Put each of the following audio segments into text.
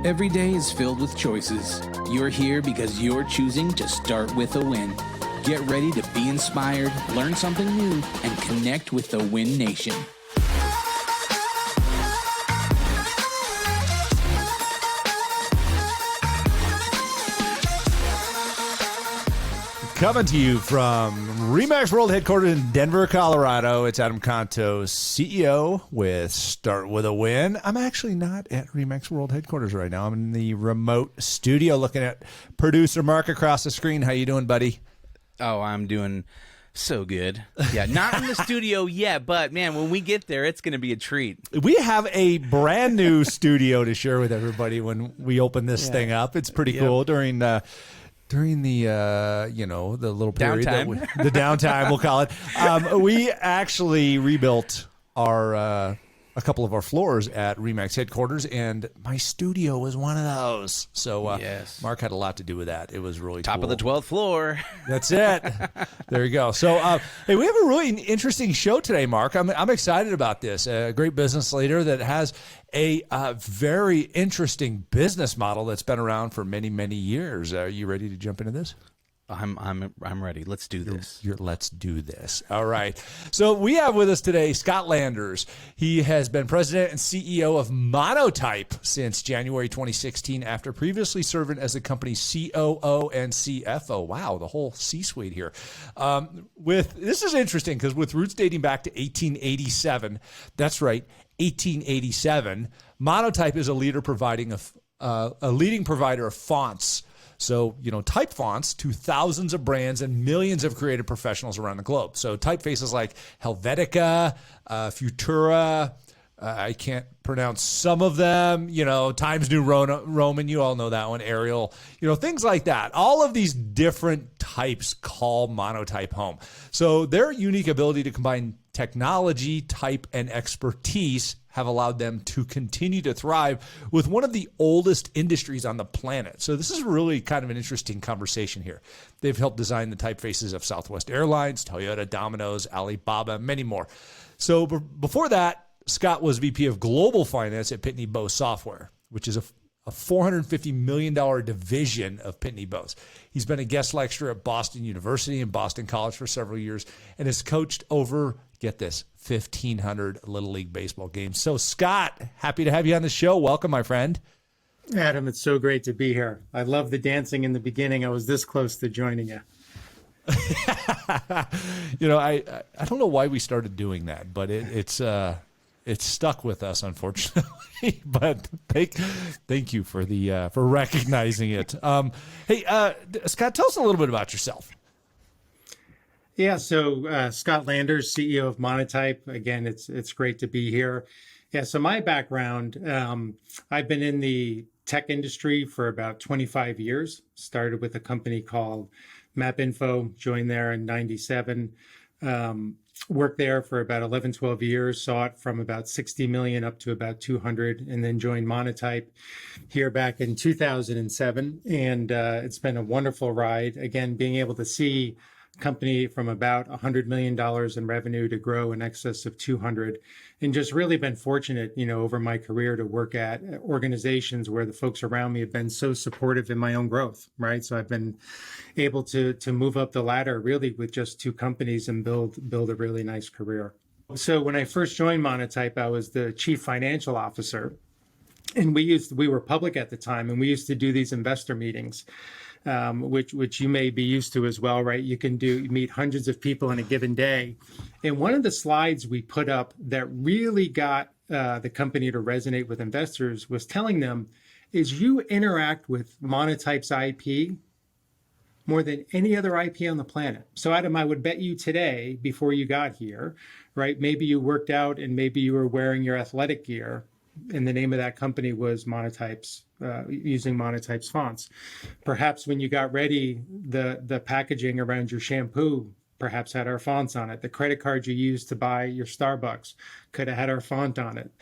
Every day is filled with choices. You're here because you're choosing to start with a win. Get ready to be inspired, learn something new, and connect with the Win Nation. Coming to you from RE/MAX World Headquarters in Denver, Colorado, it's Adam Contos, CEO with Start With a Win. I'm actually not at RE/MAX World Headquarters right now. I'm in the remote studio looking at producer Mark across the screen. How you doing, buddy? Oh, I'm doing so good. Yeah, not in the studio yet, but man, when we get there, it's going to be a treat. We have a brand new studio to share with everybody when we open this thing up. It's pretty cool during the the little period downtime. the downtime we'll call it. We actually rebuilt our a couple of our floors at RE/MAX headquarters, and my studio was one of those. So yes. Mark had a lot to do with that. It was really Top cool. of the 12th floor. That's it. There you go. So, hey, we have a really interesting show today, Mark. I'm excited about this. A great business leader that has a very interesting business model that's been around for many, many years. Are you ready to jump into this? I'm ready. Let's do this. Let's do this. All right. So we have with us today Scott Landers. He has been president and CEO of Monotype since January 2016 after previously serving as the company's COO and CFO. Wow, the whole C-suite here. This is interesting because with roots dating back to 1887, that's right, 1887, Monotype is a leading provider of fonts. So, type fonts to thousands of brands and millions of creative professionals around the globe. So typefaces like Helvetica, Futura, I can't pronounce some of them, Times New Roman, you all know that one, Arial, things like that. All of these different types call Monotype home. So their unique ability to combine technology, type, and expertise have allowed them to continue to thrive with one of the oldest industries on the planet. So this is really kind of an interesting conversation here. They've helped design the typefaces of Southwest Airlines, Toyota, Domino's, Alibaba, many more. So before that, Scott was VP of Global Finance at Pitney Bowes Software, which is a $450 million division of Pitney Bowes. He's been a guest lecturer at Boston University and Boston College for several years and has coached over, get this, 1,500 Little League baseball games. So, Scott, happy to have you on the show. Welcome, my friend. Adam, it's so great to be here. I love the dancing in the beginning. I was this close to joining you. I don't know why we started doing that, but it's stuck with us, unfortunately. But thank you for for recognizing it. Hey, Scott, tell us a little bit about yourself. Yeah, so Scott Landers, CEO of Monotype. Again, it's great to be here. Yeah, so my background, I've been in the tech industry for about 25 years. Started with a company called MapInfo, joined there in 97. Worked there for about 11, 12 years, saw it from about 60 million up to about 200, and then joined Monotype here back in 2007. And it's been a wonderful ride. Again, being able to see company from about $100 million in revenue to grow in excess of 200, and just really been fortunate, over my career to work at organizations where the folks around me have been so supportive in my own growth, right? So I've been able to move up the ladder really with just two companies and build a really nice career. So when I first joined Monotype, I was the chief financial officer, and we were public at the time, and we used to do these investor meetings. Which you may be used to as well, right? You meet hundreds of people in a given day. And one of the slides we put up that really got the company to resonate with investors was telling them, is you interact with Monotype's IP more than any other IP on the planet. So Adam, I would bet you today, before you got here, right? Maybe you worked out and maybe you were wearing your athletic gear, and the name of that company was Monotype's, using Monotype's fonts. Perhaps when you got ready, the packaging around your shampoo perhaps had our fonts on it. The credit card you used to buy your Starbucks could have had our font on it.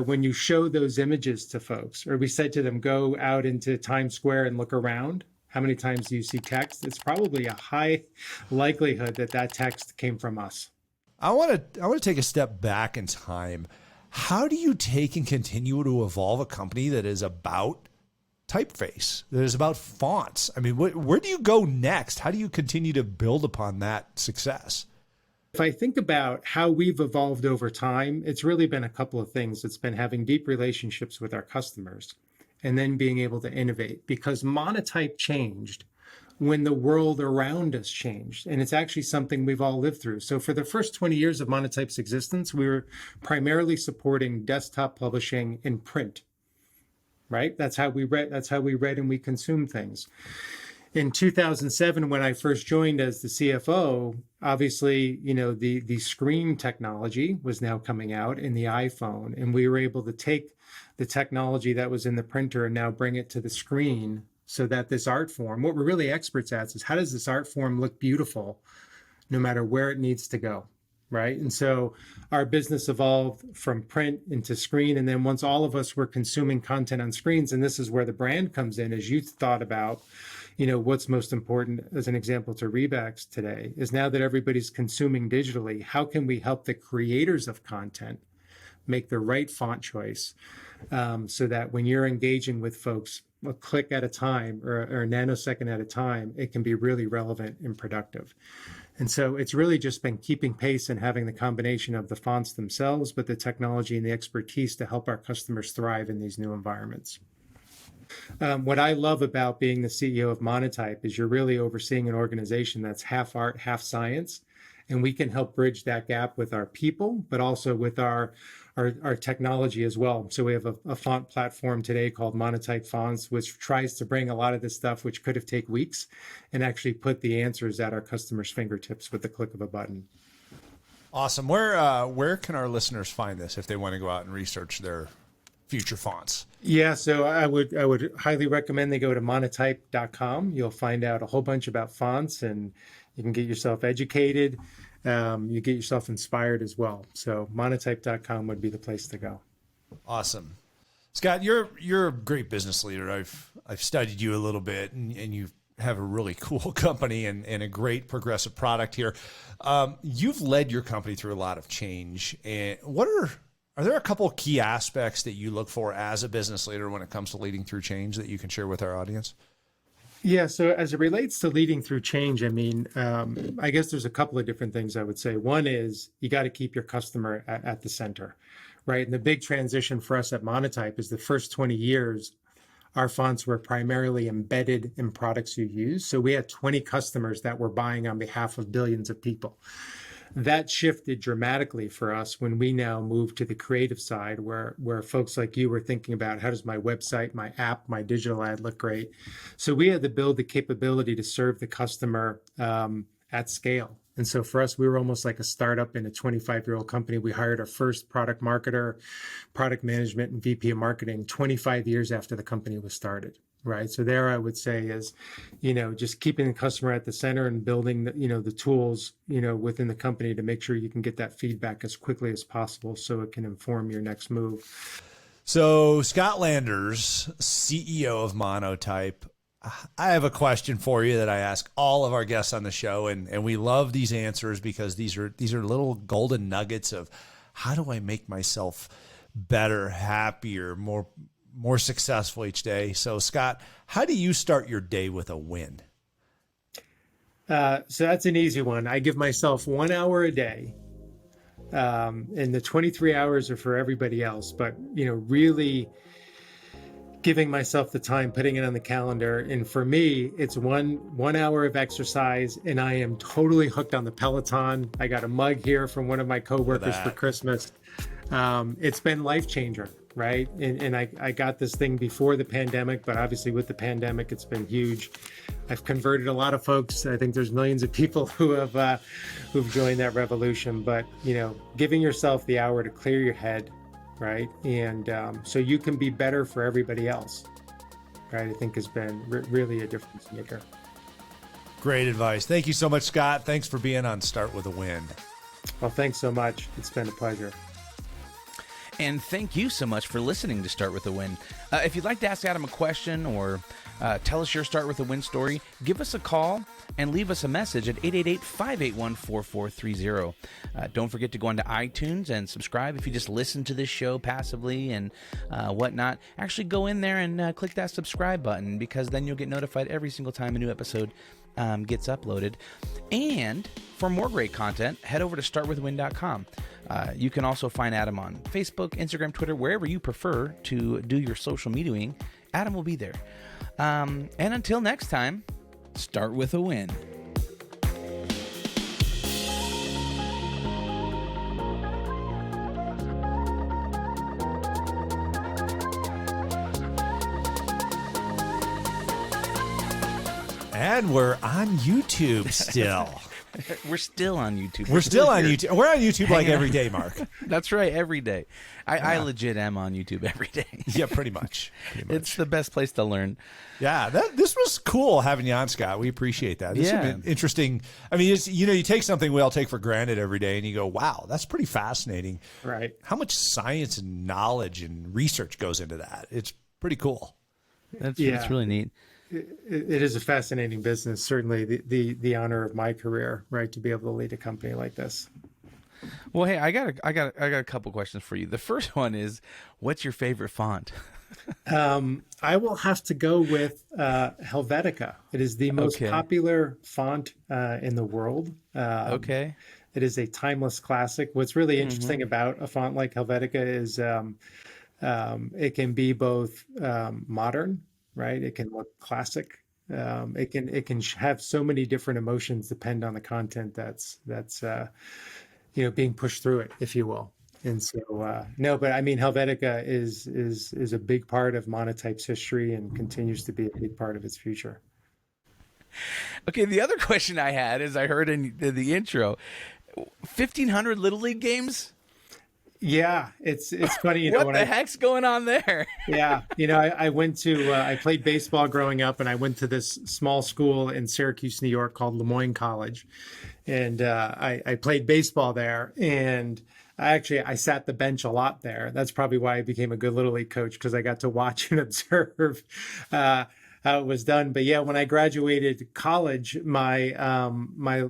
When you show those images to folks, or we said to them, go out into Times Square and look around, how many times do you see text? It's probably a high likelihood that text came from us. I want to take a step back in time. How do you take and continue to evolve a company that is about typeface, that is about fonts. I mean, where do you go next? How do you continue to build upon that success? If I think about how we've evolved over time, it's really been a couple of things. It's been having deep relationships with our customers and then being able to innovate, because Monotype changed when the world around us changed. And it's actually something we've all lived through. So for the first 20 years of Monotype's existence, we were primarily supporting desktop publishing in print, right? That's how we read and we consumed things. In 2007, when I first joined as the CFO, obviously, the screen technology was now coming out in the iPhone, and we were able to take the technology that was in the printer and now bring it to the screen, so that this art form, what we're really experts at, is how does this art form look beautiful no matter where it needs to go, right? And so our business evolved from print into screen. And then once all of us were consuming content on screens, and this is where the brand comes in, as you thought about, what's most important, as an example, to Rebacks today, is now that everybody's consuming digitally, how can we help the creators of content make the right font choice, so that when you're engaging with folks a click at a time or a nanosecond at a time, it can be really relevant and productive. And so it's really just been keeping pace and having the combination of the fonts themselves, but the technology and the expertise to help our customers thrive in these new environments. What I love about being the CEO of Monotype is you're really overseeing an organization that's half art, half science, and we can help bridge that gap with our people, but also with our technology as well. So we have a font platform today called Monotype Fonts, which tries to bring a lot of this stuff, which could have taken weeks, and actually put the answers at our customers' fingertips with the click of a button. Awesome. Where can our listeners find this if they want to go out and research their future fonts? Yeah, so I would highly recommend they go to monotype.com. You'll find out a whole bunch about fonts, and you can get yourself educated. You get yourself inspired as well. So monotype.com would be the place to go. Awesome. Scott, you're a great business leader. I've studied you a little bit, and you have a really cool company and a great progressive product here. You've led your company through a lot of change. And are there a couple of key aspects that you look for as a business leader when it comes to leading through change that you can share with our audience? Yeah, so as it relates to leading through change, I mean, I guess there's a couple of different things I would say. One is you got to keep your customer at the center, right? And the big transition for us at Monotype is the first 20 years, our fonts were primarily embedded in products you use. So we had 20 customers that were buying on behalf of billions of people. That shifted dramatically for us when we now moved to the creative side, where folks like you were thinking about, how does my website, my app, my digital ad look great? So we had to build the capability to serve the customer at scale. And so for us, we were almost like a startup in a 25-year-old company. We hired our first product marketer, product management, and VP of marketing 25 years after the company was started. Right. So there I would say is, just keeping the customer at the center and building, the tools, within the company to make sure you can get that feedback as quickly as possible so it can inform your next move. So Scott Landers, CEO of Monotype, I have a question for you that I ask all of our guests on the show. And we love these answers because these are little golden nuggets of how do I make myself better, happier, more successful each day. So Scott, how do you start your day with a win? So that's an easy one. I give myself 1 hour a day. And the 23 hours are for everybody else, but, really giving myself the time, putting it on the calendar. And for me, it's one hour of exercise, and I am totally hooked on the Peloton. I got a mug here from one of my coworkers for Christmas. It's been life changer. Right. And I got this thing before the pandemic, but obviously with the pandemic, it's been huge. I've converted a lot of folks. I think there's millions of people who've joined that revolution, but, giving yourself the hour to clear your head. Right. And so you can be better for everybody else. Right. I think has been really a difference maker. Great advice. Thank you so much, Scott. Thanks for being on Start with a Win. Well, thanks so much. It's been a pleasure. And thank you so much for listening to Start With a Win. If you'd like to ask Adam a question or tell us your Start With a Win story, give us a call and leave us a message at 888-581-4430. Don't forget to go onto iTunes and subscribe if you just listen to this show passively and whatnot. Actually, go in there and click that subscribe button, because then you'll get notified every single time a new episode gets uploaded. And for more great content, head over to startwithwin.com. You can also find Adam on Facebook, Instagram, Twitter, wherever you prefer to do your social mediaing. Adam will be there. And until next time, Start with a win. And we're on YouTube still. we're still on YouTube. We're still on YouTube. We're on YouTube like every day, Mark. That's right, every day. I legit am on YouTube every day. Yeah, pretty much. It's the best place to learn. Yeah, this was cool having you on, Scott. We appreciate that. This has been interesting. I mean, you take something we all take for granted every day, and you go, wow, that's pretty fascinating. Right. How much science and knowledge and research goes into that? It's pretty cool. It's really neat. It is a fascinating business. Certainly the honor of my career, right, to be able to lead a company like this. Well, hey, I got a couple questions for you. The first one is, what's your favorite font? I will have to go with Helvetica. It is the most popular font in the world. It is a timeless classic. What's really interesting about a font like Helvetica is it can be both modern, right? It can look classic. It can have so many different emotions depend on the content that's being pushed through it, if you will. And so no, but I mean, Helvetica is a big part of Monotype's history and continues to be a big part of its future. Okay, the other question I had is, I heard in the intro, 1,500 Little League games. Yeah, it's funny. What the heck's going on there? Yeah, I went to I played baseball growing up, and I went to this small school in Syracuse, New York, called Lemoyne College, and I played baseball there, and I sat the bench a lot there. That's probably why I became a good Little League coach, because I got to watch and observe how it was done. But yeah, when I graduated college, my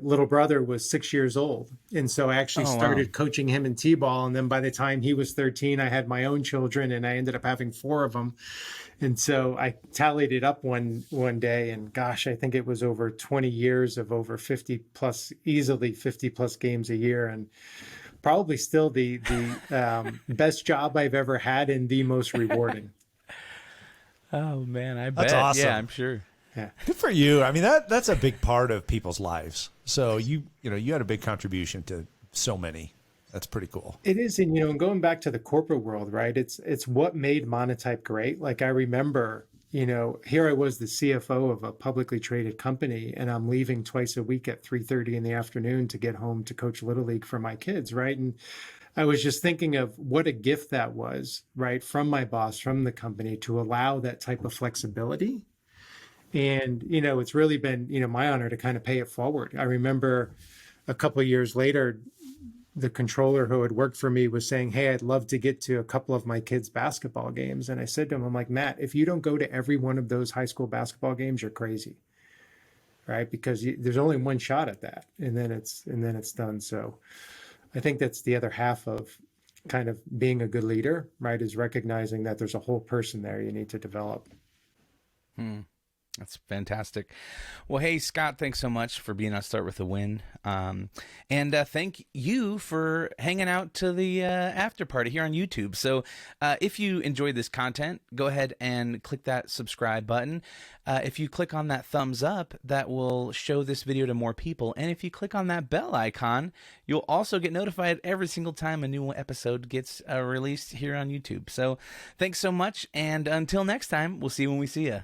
little brother was 6 years old. And so I actually started coaching him in T-ball. And then by the time he was 13, I had my own children, and I ended up having 4 of them. And so I tallied it up one day, and gosh, I think it was over 20 years of over easily 50 plus games a year. And probably still the best job I've ever had, and the most rewarding. Oh man, I bet. That's awesome. Yeah, I'm sure. Yeah. Good for you. I mean, that's a big part of people's lives. So you had a big contribution to so many. That's pretty cool. It is, and going back to the corporate world, right? It's what made Monotype great. Like I remember, here I was the CFO of a publicly traded company, and I'm leaving twice a week at 3:30 in the afternoon to get home to coach Little League for my kids, right? And I was just thinking of what a gift that was, right, from my boss, from the company, to allow that type of flexibility. And, it's really been, my honor to kind of pay it forward. I remember a couple of years later, the controller who had worked for me was saying, hey, I'd love to get to a couple of my kids' basketball games. And I said to him, I'm like, Matt, if you don't go to every one of those high school basketball games, you're crazy, right? Because there's only one shot at that, and then it's done. So I think that's the other half of kind of being a good leader, right? Is recognizing that there's a whole person there you need to develop. That's fantastic. Well, hey, Scott, thanks so much for being on Start With a Win. And thank you for hanging out to the after party here on YouTube. So if you enjoyed this content, go ahead and click that subscribe button. If you click on that thumbs up, that will show this video to more people. And if you click on that bell icon, you'll also get notified every single time a new episode gets released here on YouTube. So thanks so much. And until next time, we'll see you when we see you.